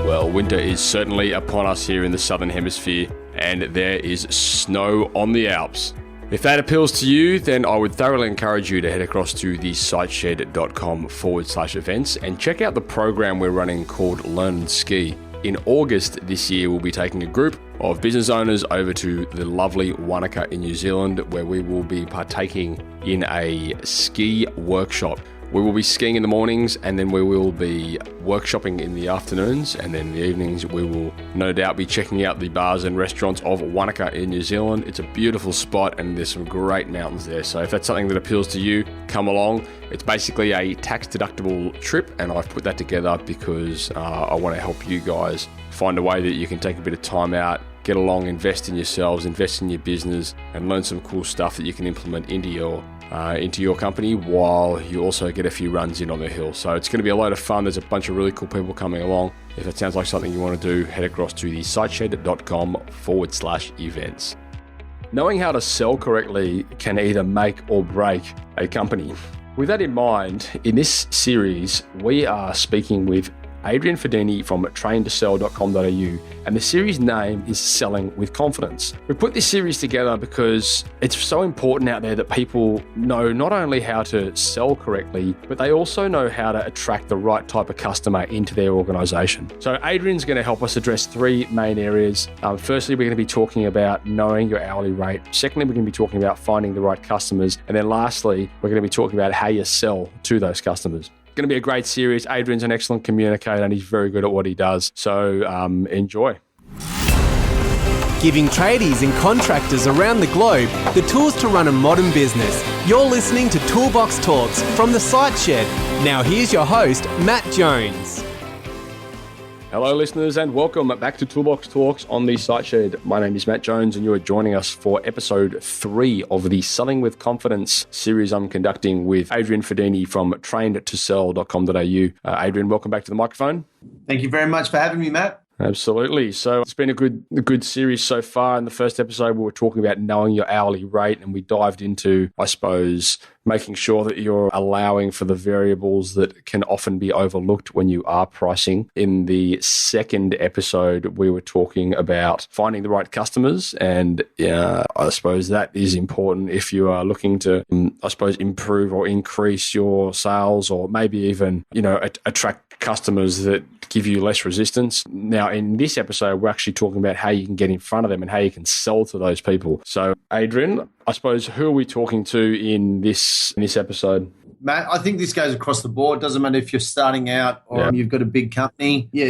Well, winter is certainly upon us here in the Southern Hemisphere, and there is snow on the Alps. If that appeals to you, then I would thoroughly encourage you to head across to the siteshed.com/events and check out the program we're running called Learn and Ski. In August this year, we'll be taking a group of business owners over to the lovely Wanaka in New Zealand, where we will be partaking in a ski workshop. We will be skiing in the mornings, and then we will be workshopping in the afternoons, and then in the evenings we will no doubt be checking out the bars and restaurants of Wanaka in New Zealand. It's a beautiful spot and there's some great mountains there, so if that's something that appeals to you, come along. It's basically a tax-deductible trip, and I've put that together because I want to help you guys find a way that you can take a bit of time out, get along, invest in yourselves, invest in your business, and learn some cool stuff that you can implement into your company while you also get a few runs in on the hill. So it's going to be a load of fun. There's a bunch of really cool people coming along. If it sounds like something you want to do, head across to the siteshed.com/events. Knowing how to sell correctly can either make or break a company. With that in mind, in this series, we are speaking with Adrian Fadini from train2sell.com.au, and the series name is Selling with Confidence. We put this series together because it's so important out there that people know not only how to sell correctly, but they also know how to attract the right type of customer into their organization. So Adrian's going to help us address three main areas. Firstly, we're going to be talking about knowing your hourly rate. Secondly, we're going to be talking about finding the right customers. And then lastly, we're going to be talking about how you sell to those customers. Going to be a great series. Adrian's an excellent communicator and he's very good at what he does. So enjoy. Giving tradies and contractors around the globe the tools to run a modern business. You're listening to Toolbox Talks from the Site Shed. Now here's your host, Matt Jones. Hello listeners and welcome back to Toolbox Talks on the Site Shed. My name is Matt Jones and you are joining us for episode 3 of the Selling with Confidence series I'm conducting with Adrian Fadini from train2sell.com.au. Adrian, welcome back to the microphone. Thank you very much for having me, Matt. Absolutely. So it's been a good series so far. In the first episode, we were talking about knowing your hourly rate, and we dived into, I suppose, making sure that you're allowing for the variables that can often be overlooked when you are pricing. In the second episode, we were talking about finding the right customers, and I suppose that is important if you are looking to, improve or increase your sales, or maybe even, attract customers that give you less resistance. Now, in this episode, we're actually talking about how you can get in front of them and how you can sell to those people. So, Adrian, I suppose, who are we talking to in this episode? Matt, I think this goes across the board. Doesn't matter if you're starting out or you've got a big company. Yeah,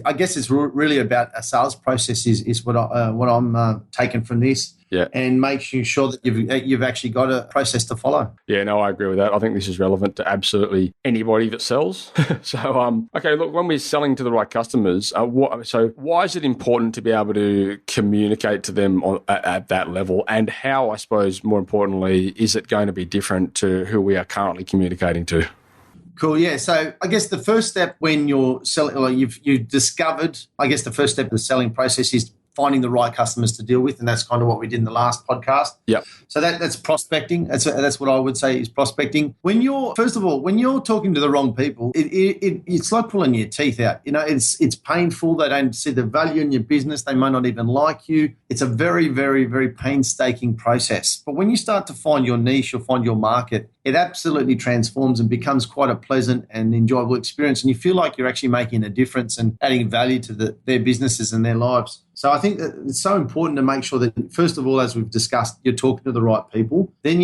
I guess it's really about a sales process is what I'm taking from this. Yeah, and making sure that you've actually got a process to follow. Yeah, no, I agree with that. I think this is relevant to absolutely anybody that sells. So, okay, look, when we're selling to the right customers, so why is it important to be able to communicate to them at that level? And how, I suppose, more importantly, is it going to be different to who we are currently communicating to? Cool. Yeah. So I guess the first step when you're selling, like you've discovered, I guess the first step of the selling process is finding the right customers to deal with, and that's kind of what we did in the last podcast. Yeah. So that's prospecting. That's what I would say is prospecting. When you're talking to the wrong people, it's like pulling your teeth out. It's painful. They don't see the value in your business. They might not even like you. It's a very, very, very painstaking process. But when you start to find your niche or find your market, it absolutely transforms and becomes quite a pleasant and enjoyable experience. And you feel like you're actually making a difference and adding value to their businesses and their lives. So I think that it's so important to make sure that, first of all, as we've discussed, you're talking to the right people. Then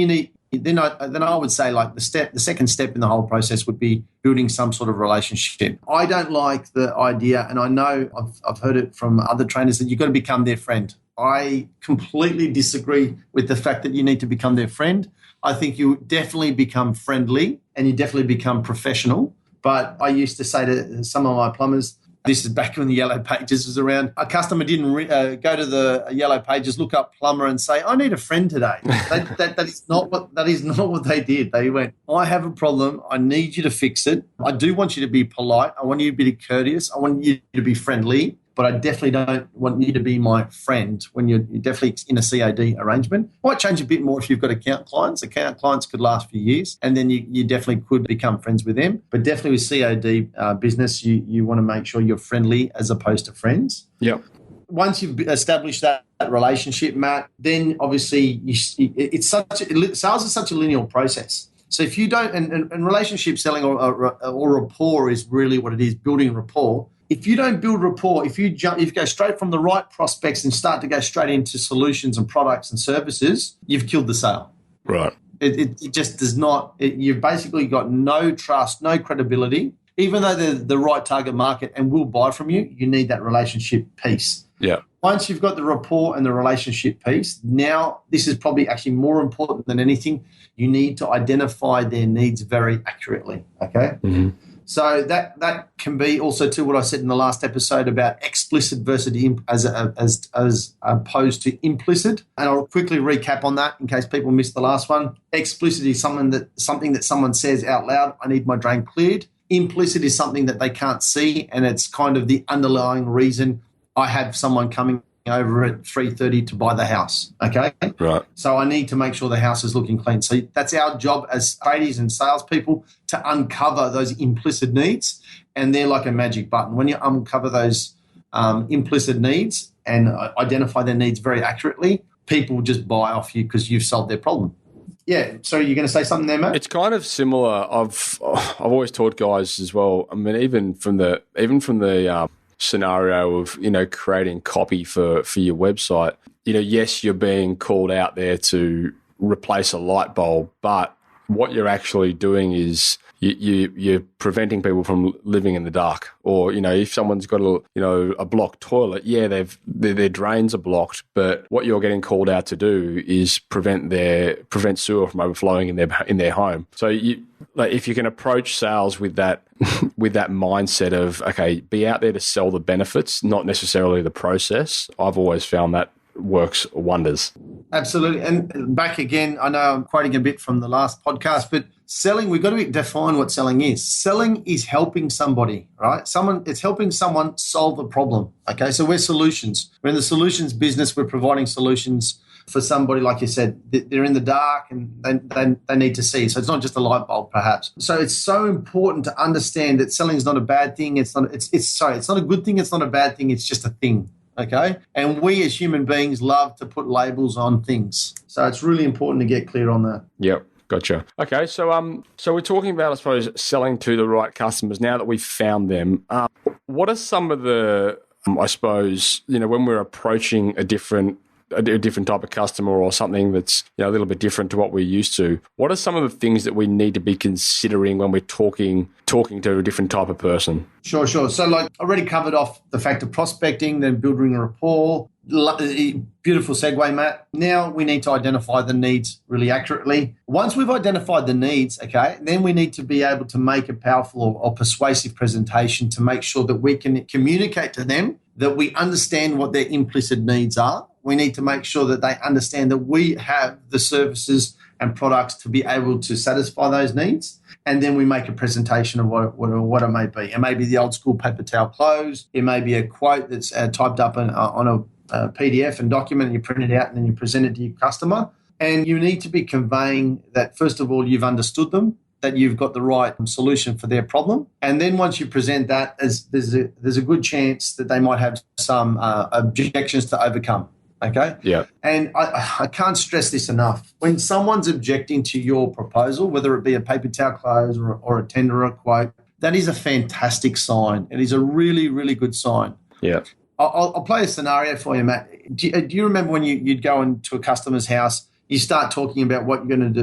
I would say, like, the second step in the whole process would be building some sort of relationship. I don't like the idea, and I know I've heard it from other trainers, that you've got to become their friend. I completely disagree with the fact that you need to become their friend. I think you definitely become friendly and you definitely become professional. But I used to say to some of my plumbers, this is back when the Yellow Pages was around, a customer didn't go to the Yellow Pages, look up plumber and say, I need a friend today. That is not what they did. They went, I have a problem. I need you to fix it. I do want you to be polite. I want you to be courteous. I want you to be friendly. but I definitely don't want you to be my friend when you're definitely in a CAD arrangement. Might change a bit more if you've got account clients. Account clients could last for years, and then you definitely could become friends with them. But definitely with CAD business, you want to make sure you're friendly as opposed to friends. Yep. Once you've established that relationship, Matt, then obviously sales is such a linear process. So if you don't, and relationship selling or rapport is really what it is, building rapport. If you don't build rapport, if you go straight from the right prospects and start to go straight into solutions and products and services, you've killed the sale. Right. It just does not. You've basically got no trust, no credibility. Even though they're the right target market and will buy from you, you need that relationship piece. Yeah. Once you've got the rapport and the relationship piece, now this is probably actually more important than anything. You need to identify their needs very accurately, okay? Mm-hmm. So that can be also to what I said in the last episode about explicit versus as opposed to implicit. And I'll quickly recap on that in case people missed the last one. Explicit is something that someone says out loud, I need my drain cleared. Implicit is something that they can't see, and it's kind of the underlying reason I have someone coming over at 3:30 to buy the house, okay? Right. So I need to make sure the house is looking clean. So that's our job as tradies and salespeople to uncover those implicit needs, and they're like a magic button. When you uncover those implicit needs and identify their needs very accurately, people will just buy off you because you've solved their problem. Yeah, so you're going to say something there, Matt? It's kind of similar. I've always taught guys as well. I mean, even from the scenario of, creating copy for your website, yes, you're being called out there to replace a light bulb, but what you're actually doing is you're preventing people from living in the dark. Or, if someone's got a blocked toilet, their drains are blocked, but what you're getting called out to do is prevent sewer from overflowing in their home. So if you can approach sales with that with that mindset of, okay, be out there to sell the benefits, not necessarily the process, I've always found that works wonders. Absolutely. And back again, I know I'm quoting a bit from the last podcast, but selling, we've got to define what selling is. Selling is helping somebody, right? It's helping someone solve a problem. Okay, so we're solutions. We're in the solutions business. We're providing solutions for somebody, like you said, they're in the dark and they need to see. So it's not just a light bulb, perhaps. So it's so important to understand that selling is not a bad thing. It's not a good thing. It's not a bad thing. It's just a thing. Okay. And we as human beings love to put labels on things. So it's really important to get clear on that. Yep. Gotcha. Okay. So we're talking about, I suppose, selling to the right customers. Now that we've found them, what are some of the, I suppose, when we're approaching a different type of customer or something that's a little bit different to what we're used to, what are some of the things that we need to be considering when we're talking to a different type of person? Sure. So like I already covered off the fact of prospecting, then building a rapport. Beautiful segue, Matt. Now we need to identify the needs really accurately. Once we've identified the needs, okay, then we need to be able to make a powerful or persuasive presentation to make sure that we can communicate to them that we understand what their implicit needs are. We need to make sure that they understand that we have the services and products to be able to satisfy those needs. And then we make a presentation of what it may be. It may be the old school paper towel close. It may be a quote that's typed up on a PDF and document, and you print it out and then you present it to your customer. And you need to be conveying that, first of all, you've understood them, that you've got the right solution for their problem. And then once you present that, there's a good chance that they might have some objections to overcome. Okay? Yeah. And I can't stress this enough. When someone's objecting to your proposal, whether it be a paper towel close or a tender or a quote, that is a fantastic sign. It is a really, really good sign. Yeah. I'll play a scenario for you, Matt. Do you remember when you'd go into a customer's house, you start talking about what you're going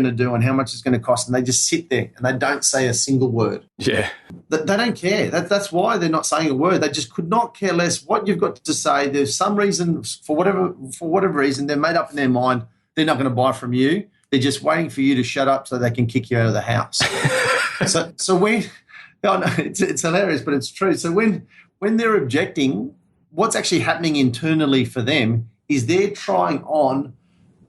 to do and how much it's going to cost, and they just sit there and they don't say a single word. Yeah. They don't care. That's why they're not saying a word. They just could not care less what you've got to say. There's some reason, for whatever reason, they're made up in their mind they're not going to buy from you. They're just waiting for you to shut up so they can kick you out of the house. So when, it's hilarious, but it's true. So when they're objecting, what's actually happening internally for them is they're trying on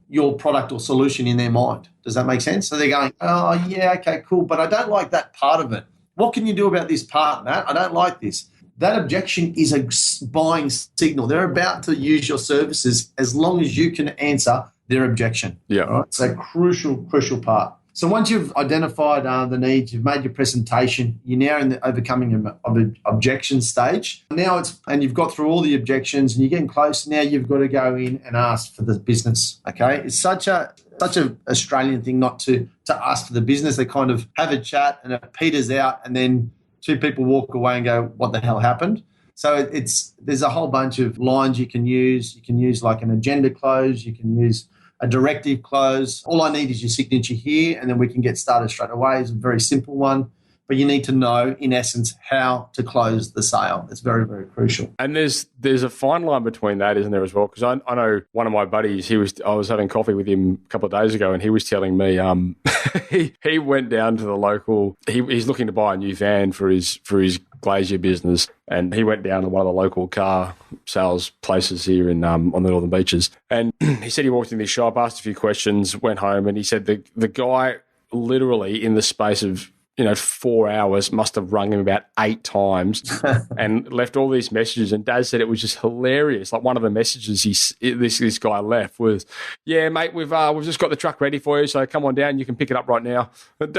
your product or solution in their mind. Does that make sense? So they're going, oh, yeah, okay, cool, but I don't like that part of it. What can you do about this part, Matt? I don't like this. that objection is a buying signal. They're about to use your services as long as you can answer their objection. Yeah. All right? It's a crucial part. So once you've identified the needs, you've made your presentation, you're now in the overcoming of an objection stage. Now and you've got through all the objections and you're getting close. Now you've got to go in and ask for the business, okay? It's such a Australian thing not to ask for the business. They kind of have a chat and it peters out and then two people walk away and go, what the hell happened? So there's a whole bunch of lines you can use. You can use like an agenda close. You can use a directive close. All I need is your signature here, and then we can get started straight away. It's a very simple one, but you need to know, in essence, how to close the sale. It's very, very crucial. And there's a fine line between that, isn't there, as well? Because I know one of my buddies, I was having coffee with him a couple of days ago, and he was telling me he went down to the local. He's looking to buy a new van for his glazier business, and he went down to one of the local car sales places here in on the Northern Beaches. And he said he walked in this shop, asked a few questions, went home, and he said the guy literally in the space of 4 hours must have rung him about 8 times and left all these messages. And Dad said it was just hilarious. Like one of the messages this guy left was, "Yeah, mate, we've just got the truck ready for you, so come on down. You can pick it up right now." and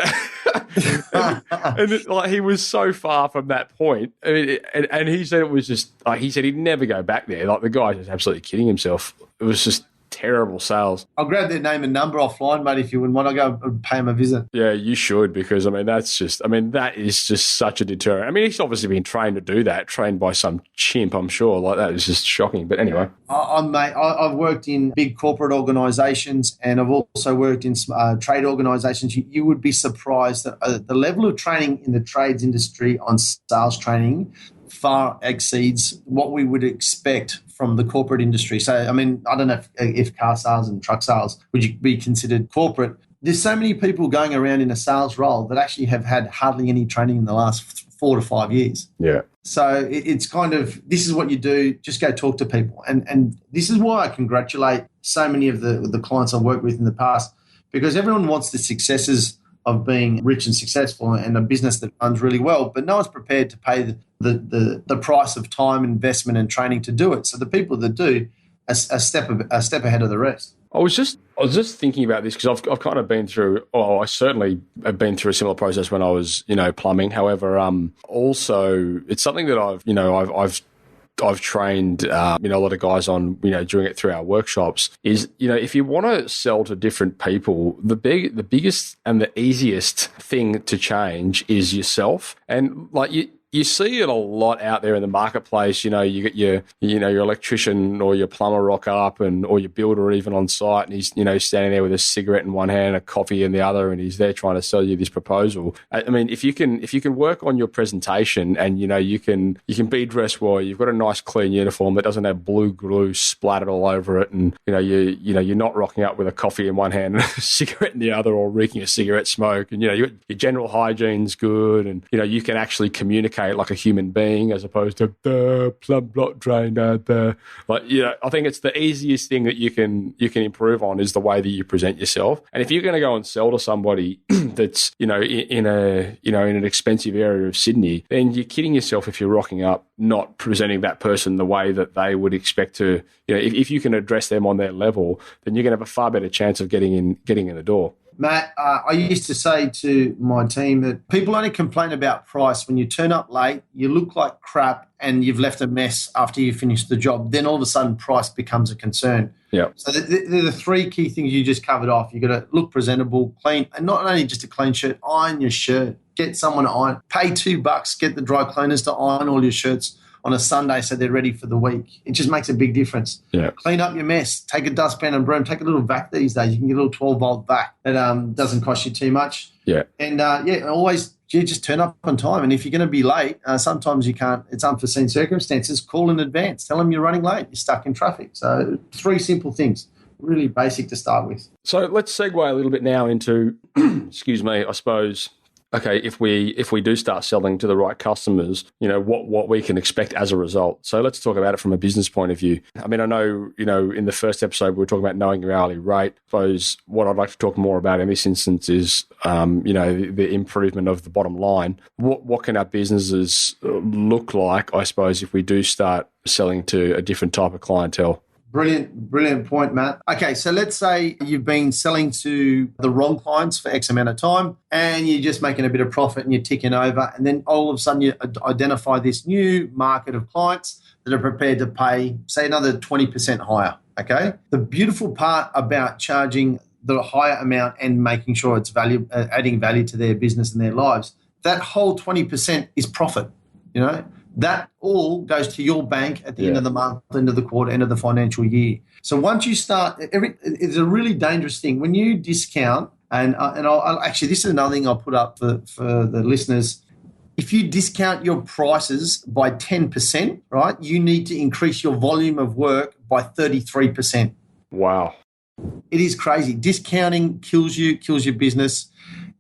he was so far from that point. And he said it was just like he said he'd never go back there. Like the guy was absolutely kidding himself. It was just terrible sales. I'll grab their name and number offline, mate, if you wouldn't want. I'll go and pay them a visit. Yeah, you should, because, that is just such a deterrent. I mean, he's obviously been trained to do that, trained by some chimp, I'm sure. Like, that is just shocking. But anyway. I've worked in big corporate organisations, and I've also worked in trade organisations. You would be surprised that the level of training in the trades industry on sales training far exceeds what we would expect from the corporate industry. So, I mean, I don't know if car sales and truck sales would be considered corporate. There's so many people going around in a sales role that actually have had hardly any training in the last 4 to 5 years. Yeah. So it's kind of, this is what you do, just go talk to people. And this is why I congratulate so many of the clients I've worked with in the past, because everyone wants the successes of being rich and successful and a business that runs really well, but no one's prepared to pay the price of time, investment, and training to do it. So the people that do a step ahead of the rest. I was just thinking about this because I've kind of been through. Oh, I certainly have been through a similar process when I was plumbing. However, also it's something that I've trained a lot of guys on, doing it through our workshops, is, if you want to sell to different people, the biggest and the easiest thing to change is yourself. And like you see it a lot out there in the marketplace. You get your electrician or your plumber rock up or your builder even on site, and he's, standing there with a cigarette in one hand and a coffee in the other, and he's there trying to sell you this proposal. I mean, if you can work on your presentation and, you can be dressed well, you've got a nice clean uniform that doesn't have blue glue splattered all over it, and, you're not rocking up with a coffee in one hand and a cigarette in the other, or reeking a cigarette smoke, and, your general hygiene's good, and, you can actually communicate like a human being as opposed to the plumb not drained out there. Like, I think it's the easiest thing that you can improve on is the way that you present yourself. And if you're going to go and sell to somebody that's in an expensive area of Sydney, then you're kidding yourself if you're rocking up not presenting that person the way that they would expect to. If you can address them on their level, then you're going to have a far better chance of getting in the door. Matt, I used to say to my team that people only complain about price when you turn up late, you look like crap, and you've left a mess after you finish the job. Then all of a sudden price becomes a concern. Yeah. So they're the 3 key things you just covered off. You've got to look presentable, clean, and not only just a clean shirt, iron your shirt. Get someone to iron. Pay $2, get the dry cleaners to iron all your shirts on a Sunday so they're ready for the week. It just makes a big difference. Yeah. Clean up your mess. Take a dustpan and broom. Take a little vac these days. You can get a little 12-volt vac that doesn't cost you too much. Yeah. And, always just turn up on time. And if you're going to be late, sometimes you can't. It's unforeseen circumstances. Call in advance. Tell them you're running late. You're stuck in traffic. So 3 simple things. Really basic to start with. So let's segue a little bit now into, excuse me, I suppose, okay, if we do start selling to the right customers, what we can expect as a result. So let's talk about it from a business point of view. I mean, I know, in the first episode, we were talking about knowing your hourly rate. I suppose what I'd like to talk more about in this instance is, the improvement of the bottom line. What can our businesses look like, I suppose, if we do start selling to a different type of clientele? Brilliant point, Matt. Okay, so let's say you've been selling to the wrong clients for X amount of time and you're just making a bit of profit and you're ticking over, and then all of a sudden you identify this new market of clients that are prepared to pay, say, another 20% higher, okay? The beautiful part about charging the higher amount and making sure it's adding value to their business and their lives, that whole 20% is profit, That all goes to your bank at the end of the month, end of the quarter, end of the financial year. So once you start, it's a really dangerous thing. When you discount, and I'll actually, this is another thing I'll put up for the listeners. If you discount your prices by 10%, right, you need to increase your volume of work by 33%. Wow. It is crazy. Discounting kills your business.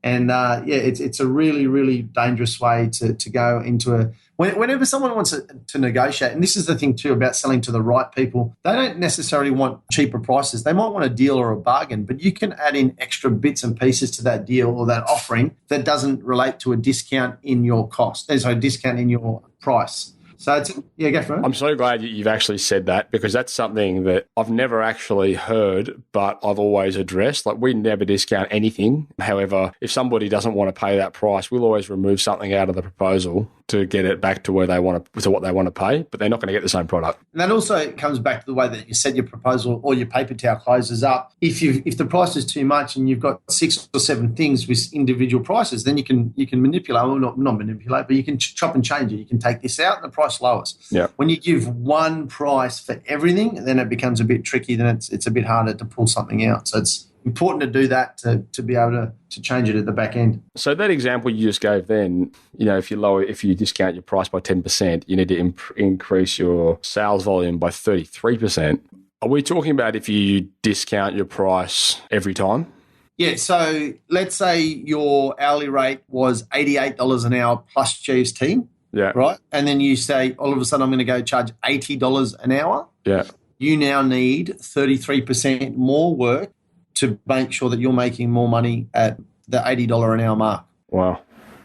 And it's a really, really dangerous way to go into whenever someone wants to negotiate, and this is the thing too about selling to the right people, they don't necessarily want cheaper prices. They might want a deal or a bargain, but you can add in extra bits and pieces to that deal or that offering that doesn't relate to a discount in your cost. There's a discount in your price. So go for it. I'm so glad you've actually said that, because that's something that I've never actually heard, but I've always addressed. Like, we never discount anything. However, if somebody doesn't want to pay that price, we'll always remove something out of the proposal to get it back to where they want to what they want to pay, but they're not going to get the same product. And that also comes back to the way that you set your proposal or your paper towel closes up. If the price is too much and you've got 6 or 7 things with individual prices, then you can manipulate, or not manipulate, but you can chop and change it. You can take this out and the price lowers. Yeah. When you give one price for everything, then it becomes a bit tricky. Then it's a bit harder to pull something out. So it's important to do that to be able to change it at the back end. So that example you just gave then, if you discount your price by 10%, you need to increase your sales volume by 33%. Are we talking about if you discount your price every time? Yeah, so let's say your hourly rate was $88 an hour plus GST. Yeah. Right? And then you say, all of a sudden, I'm going to go charge $80 an hour. Yeah. You now need 33% more work to make sure that you're making more money at the $80 an hour mark. Wow.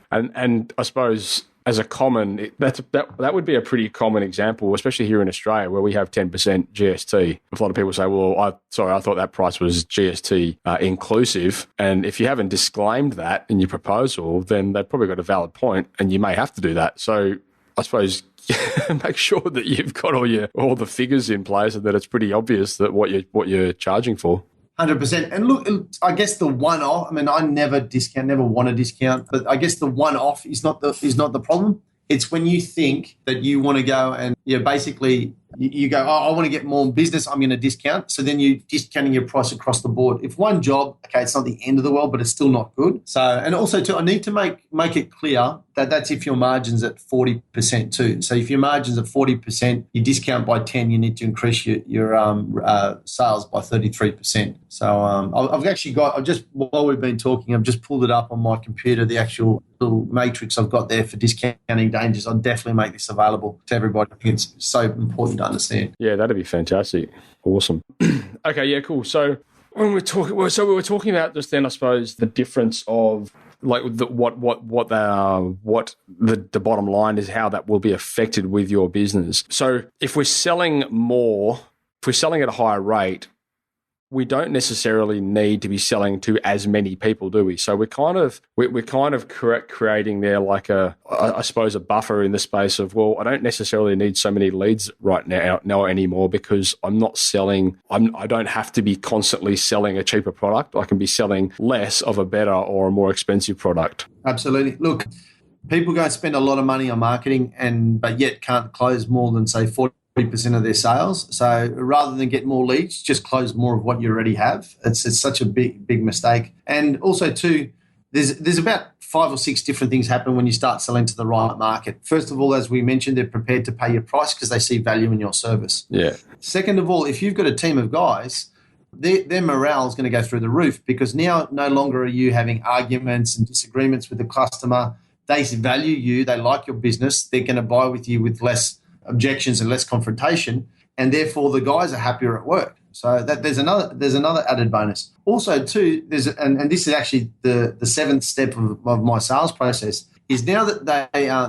And I suppose as a common, that would be a pretty common example, especially here in Australia where we have 10% GST. A lot of people say, well, I thought that price was GST inclusive. And if you haven't disclaimed that in your proposal, then they've probably got a valid point and you may have to do that. So I suppose make sure that you've got all the figures in place and that it's pretty obvious that what you're charging for. 100%. And look, I guess the one-off, I mean, I never want to discount, but I guess the one-off is not the problem. It's when you think that you want to go and basically you go, I want to get more business, I'm going to discount. So then you're discounting your price across the board. If one job, okay, it's not the end of the world, but it's still not good. So, and also too, I need to make it clear that that's if your margin's at 40% too. So if your margin's at 40%, you discount by 10, you need to increase your sales by 33%. So while we've been talking, I've just pulled it up on my computer, the actual little matrix I've got there for discounting dangers. I'll definitely make this available to everybody. I think it's so important to understand. Yeah, that'd be fantastic. Awesome. Okay, yeah, cool. So when we were talking about just then, I suppose the difference of like what the bottom line is, how that will be affected with your business. So if we're selling at a higher rate, we don't necessarily need to be selling to as many people, do we? So we're kind of creating there like I suppose a buffer in the space of, well, I don't necessarily need so many leads right now anymore because I'm not selling. I don't have to be constantly selling a cheaper product. I can be selling less of a better or a more expensive product. Absolutely. Look, people go and spend a lot of money on marketing but yet can't close more than say 40% of their sales. So rather than get more leads, just close more of what you already have. It's such a big mistake. And also too, there's about 5 or 6 different things happen when you start selling to the right market. First of all, as we mentioned, they're prepared to pay your price because they see value in your service. Yeah. Second of all, if you've got a team of guys, their morale is going to go through the roof, because now no longer are you having arguments and disagreements with the customer. They value you. They like your business. They're going to buy with you with less objections and less confrontation, and therefore the guys are happier at work. So there's another added bonus. Also, too, and this is actually the seventh step of my sales process, is now that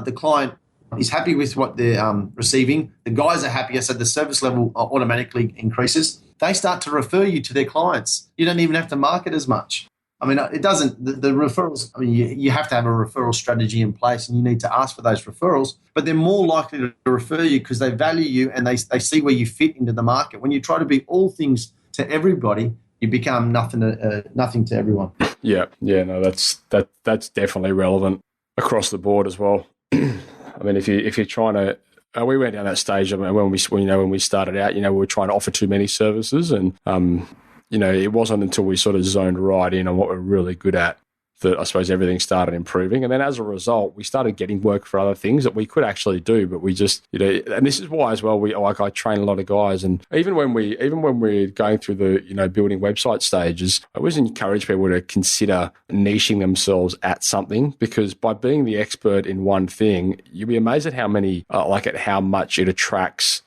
the client is happy with what they're receiving, the guys are happier, so the service level automatically increases. They start to refer you to their clients. You don't even have to market as much. I mean, it doesn't, the referrals, I mean, you have to have a referral strategy in place, and you need to ask for those referrals, but they're more likely to refer you because they value you and they see where you fit into the market. When you try to be all things to everybody, you become nothing to everyone. Yeah, no, that's definitely relevant across the board as well. I mean, if you're trying to, we went down that stage. I mean, when we started out, we were trying to offer too many services, and it wasn't until we sort of zoned right in on what we're really good at that I suppose everything started improving. And then as a result, we started getting work for other things that we could actually do, but we just, and this is why as well, I train a lot of guys. And even when we're going through the, building website stages, I always encourage people to consider niching themselves at something, because by being the expert in one thing, you'll be amazed at how many, at how much it attracts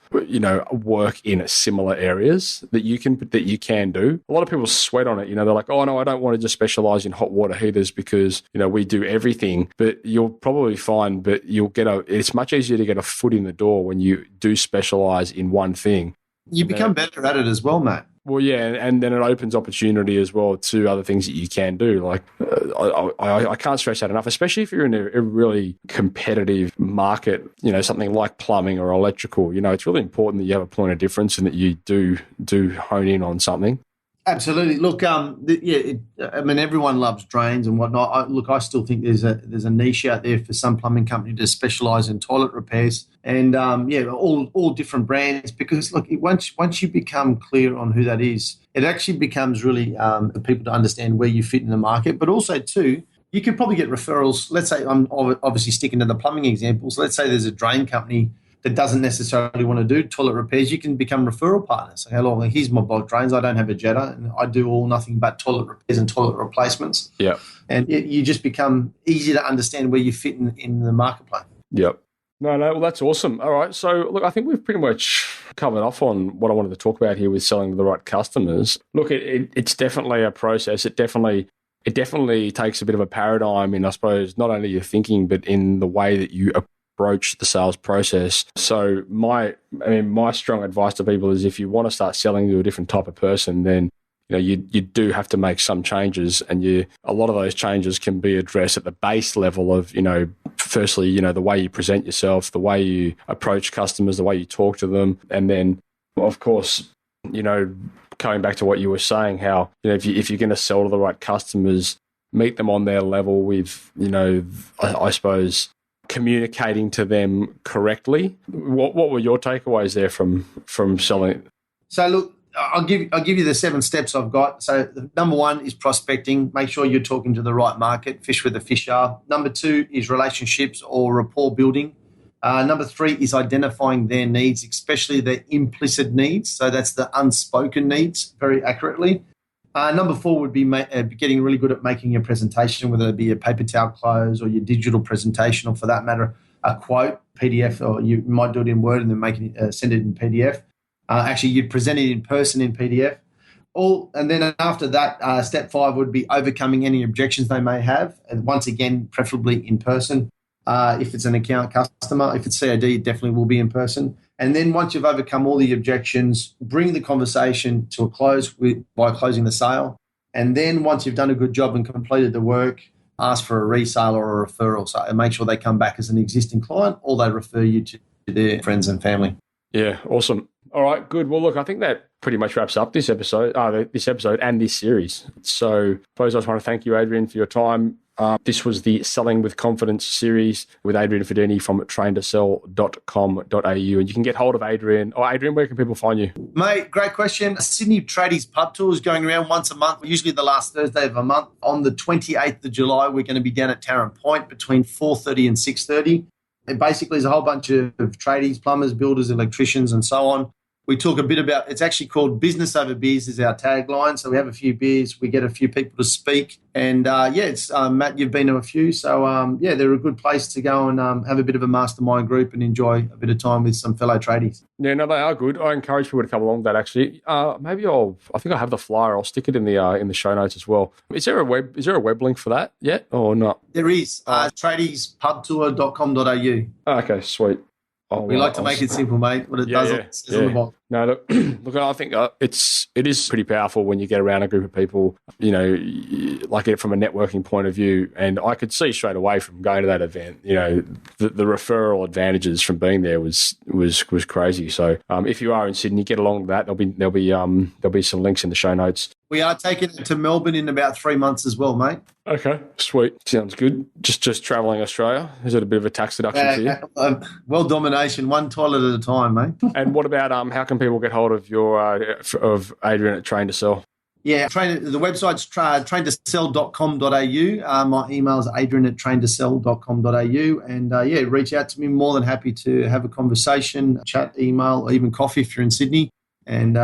work in similar areas that you can do. A lot of people sweat on it. They're like, oh no, I don't want to just specialize in hot water heaters because, we do everything. But you'll probably find that it's much easier to get a foot in the door when you do specialize in one thing. You become better at it as well, mate. Well, yeah, and then it opens opportunity as well to other things that you can do. Like, I can't stress that enough, especially if you're in a really competitive market, something like plumbing or electrical. It's really important that you have a point of difference and that you do hone in on something. Absolutely. Look, everyone loves drains and whatnot. I still think there's a niche out there for some plumbing company to specialise in toilet repairs, and all different brands. Because look, once you become clear on who that is, it actually becomes really for people to understand where you fit in the market. But also too, you could probably get referrals. Let's say I'm obviously sticking to the plumbing examples. Let's say there's a drain company that doesn't necessarily want to do toilet repairs. You can become referral partners. Hello, here's my bulk drains. I don't have a jetter, and I do nothing but toilet repairs and toilet replacements. Yeah. And you just become easier to understand where you fit in the marketplace. Yep. No, well, that's awesome. All right. So, look, I think we've pretty much covered off on what I wanted to talk about here with selling to the right customers. Look, it's definitely a process. It definitely takes a bit of a paradigm in, I suppose, not only your thinking, but in the way that you approach the sales process. So my strong advice to people is, if you want to start selling to a different type of person, then you do have to make some changes, and a lot of those changes can be addressed at the base level of firstly the way you present yourself, the way you approach customers, the way you talk to them, and then of course coming back to what you were saying, how if you're going to sell to the right customers, meet them on their level with I suppose communicating to them correctly. What were your takeaways there from selling? So look, I'll give you the 7 steps I've got. So number 1 is prospecting. Make sure you're talking to the right market. Fish where the fish are. Number 2 is relationships or rapport building. Number 3 is identifying their needs, especially their implicit needs. So that's the unspoken needs, very accurately. Number 4 would be getting really good at making your presentation, whether it be a paper towel close or your digital presentation, or for that matter, a quote, PDF, or you might do it in Word and then send it in PDF. Actually, you'd present it in person in PDF. And then after that, step 5 would be overcoming any objections they may have. And once again, preferably in person. If it's an account customer, if it's COD, it definitely will be in person. And then once you've overcome all the objections, bring the conversation to a close by closing the sale. And then once you've done a good job and completed the work, ask for a resale or a referral. So make sure they come back as an existing client, or they refer you to their friends and family. Yeah, awesome. All right, good. Well, look, I think that pretty much wraps up this episode and this series. So I suppose I just want to thank you, Adrian, for your time. This was the Selling with Confidence series with Adrian Fadini from traintosell.com.au. And you can get hold of Adrian. Oh, Adrian, where can people find you? Mate, great question. Sydney Tradies Pub Tour is going around once a month, usually the last Thursday of a month. On the 28th of July, we're going to be down at Tarrant Point between 4:30 and 6:30. It basically is a whole bunch of tradies, plumbers, builders, electricians, and so on. We talk a bit about, it's actually called Business Over Beers is our tagline. So we have a few beers, we get a few people to speak. And it's Matt, you've been to a few. So they're a good place to go and have a bit of a mastermind group and enjoy a bit of time with some fellow tradies. Yeah, no, they are good. I encourage people to come along with that actually. I think I have the flyer. I'll stick it in the show notes as well. Is there a web link for that yet or not? There is. tradiespubtour.com.au. Okay, sweet. We like to make it simple, mate. What it does is on the box. No, look, I think it is pretty powerful when you get around a group of people, like it from a networking point of view. And I could see straight away from going to that event, the referral advantages from being there was crazy. So if you are in Sydney, get along with that. There'll be some links in the show notes. We are taking it to Melbourne in about 3 months as well, mate. Okay, sweet. Sounds good. Just travelling Australia. Is it a bit of a tax deduction for you? Well, domination, one toilet at a time, mate. And what about how can people get hold of your of Adrian at Train to Sell? Yeah, the website's train2sell.com.au. My email is adrian@train2sell.com.au. And reach out to me. More than happy to have a conversation, chat, email, or even coffee if you're in Sydney. And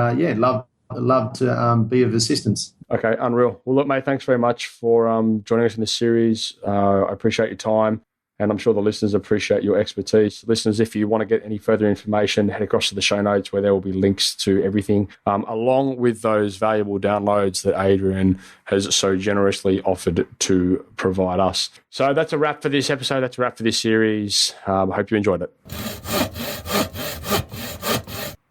love to be of assistance. Okay, unreal. Well, look, mate, thanks very much for joining us in this series. I appreciate your time, and I'm sure the listeners appreciate your expertise. Listeners, if you want to get any further information, head across to the show notes where there will be links to everything, along with those valuable downloads that Adrian has so generously offered to provide us. So that's a wrap for this episode. That's a wrap for this series. I hope you enjoyed it.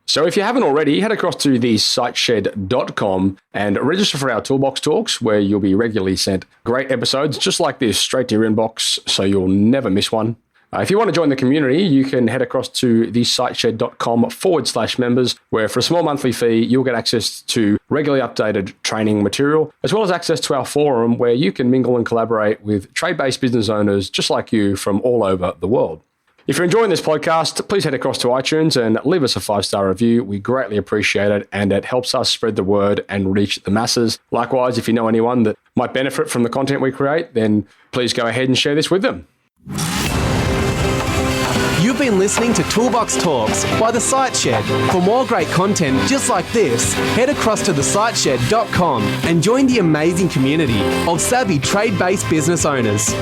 So if you haven't already, head across to thesiteshed.com and register for our Toolbox Talks, where you'll be regularly sent great episodes just like this straight to your inbox, so you'll never miss one. If you want to join the community, you can head across to thesiteshed.com/members, where for a small monthly fee, you'll get access to regularly updated training material, as well as access to our forum, where you can mingle and collaborate with trade-based business owners just like you from all over the world. If you're enjoying this podcast, please head across to iTunes and leave us a 5-star review. We greatly appreciate it, and it helps us spread the word and reach the masses. Likewise, if you know anyone that might benefit from the content we create, then please go ahead and share this with them. You've been listening to Toolbox Talks by The Site Shed. For more great content just like this, head across to thesiteshed.com and join the amazing community of savvy trade-based business owners.